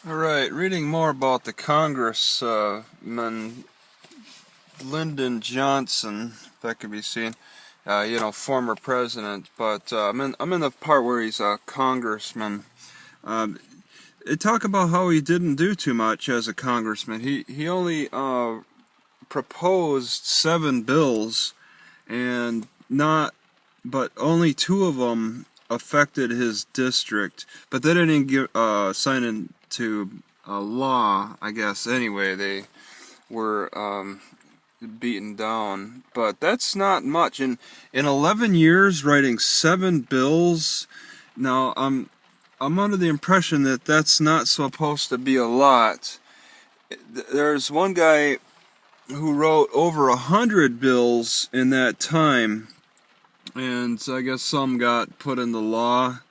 Alright, reading more about the Congressman Lyndon Johnson, if that can be seen, former president, but I'm in the part where he's a congressman. They talk about how he didn't do too much as a congressman. He only proposed 7 bills, and not, but only 2 of them affected his district. But they didn't sign into law, I guess. Anyway, they were beaten down. But that's not much. In 11 years, writing 7 bills. Now, I'm under the impression that that's not supposed to be a lot. There's one guy who wrote over 100 bills in that time, and I guess some got put into law.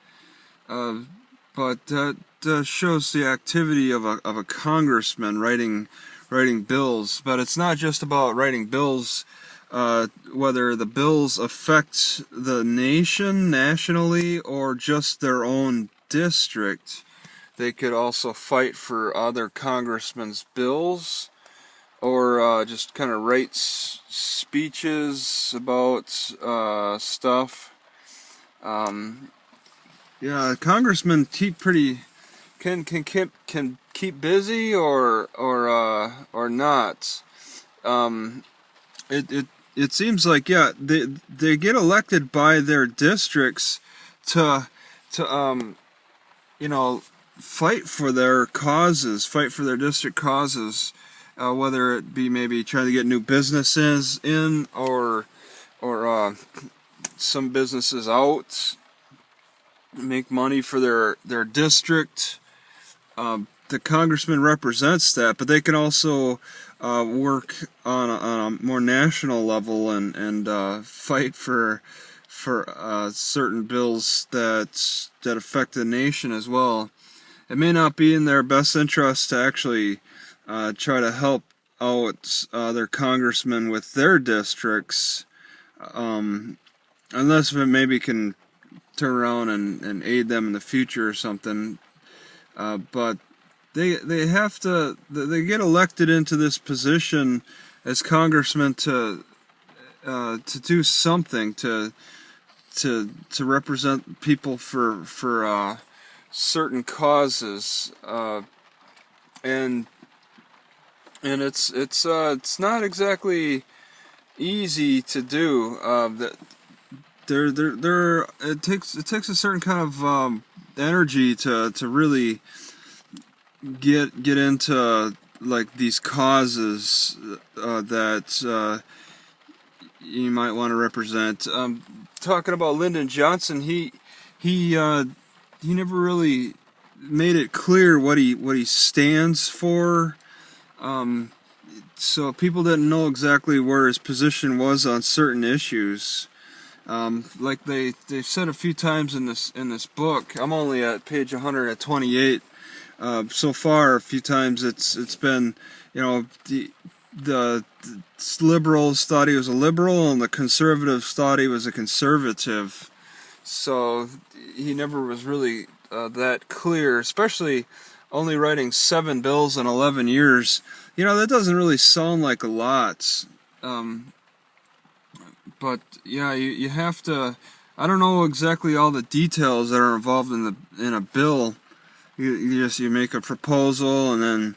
But that shows the activity of a congressman writing bills. But it's not just about writing bills. Whether the bills affect the nation nationally or just their own district, they could also fight for other congressmen's bills, or just kind of write speeches about stuff. Congressmen can keep busy or not. It seems like they get elected by their districts to fight for their causes, fight for their district causes. Whether it be maybe trying to get new businesses in, or some businesses out, make money for their district. The congressman represents that, but they can also work on a more national level and fight for certain bills that affect the nation as well. It may not be in their best interest to actually try to help out their congressmen with their districts, unless it maybe can turn around and aid them in the future or something. But they have to, they get elected into this position as congressmen to do something, to represent people for certain causes, and it's not exactly easy to do. It takes a certain kind of energy to really get into like these causes that you might want to represent. Talking about Lyndon Johnson, he never really made it clear what he stands for. So people didn't know exactly where his position was on certain issues. Like they've said a few times in this book. I'm only at page 128. So far, a few times it's been, the liberals thought he was a liberal and the conservatives thought he was a conservative. So he never was really that clear, especially only writing 7 bills in 11 years. That doesn't really sound like a lot. But yeah, you have to. I don't know exactly all the details that are involved in a bill. You make a proposal, and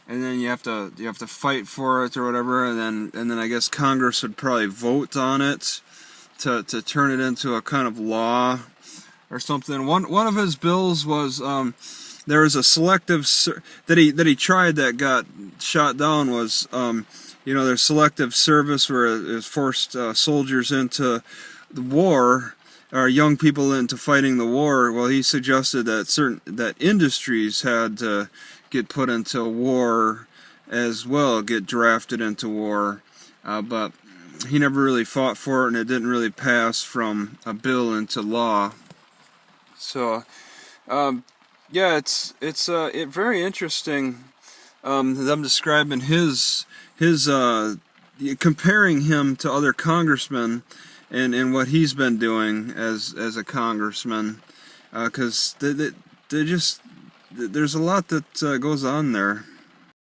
then you have to fight for it or whatever, and then I guess Congress would probably vote on it to turn it into a kind of law or something. One of his bills was there was a selective that he tried that got shot down, was there's selective service where it forced soldiers into the war, or young people into fighting the war. Well, he suggested that industries had to get put into war as well, get drafted into war, but he never really fought for it, and it didn't really pass from a bill into law. So, it's very interesting. Them describing his comparing him to other congressmen and what he's been doing as a congressman, because they just there's a lot that goes on there.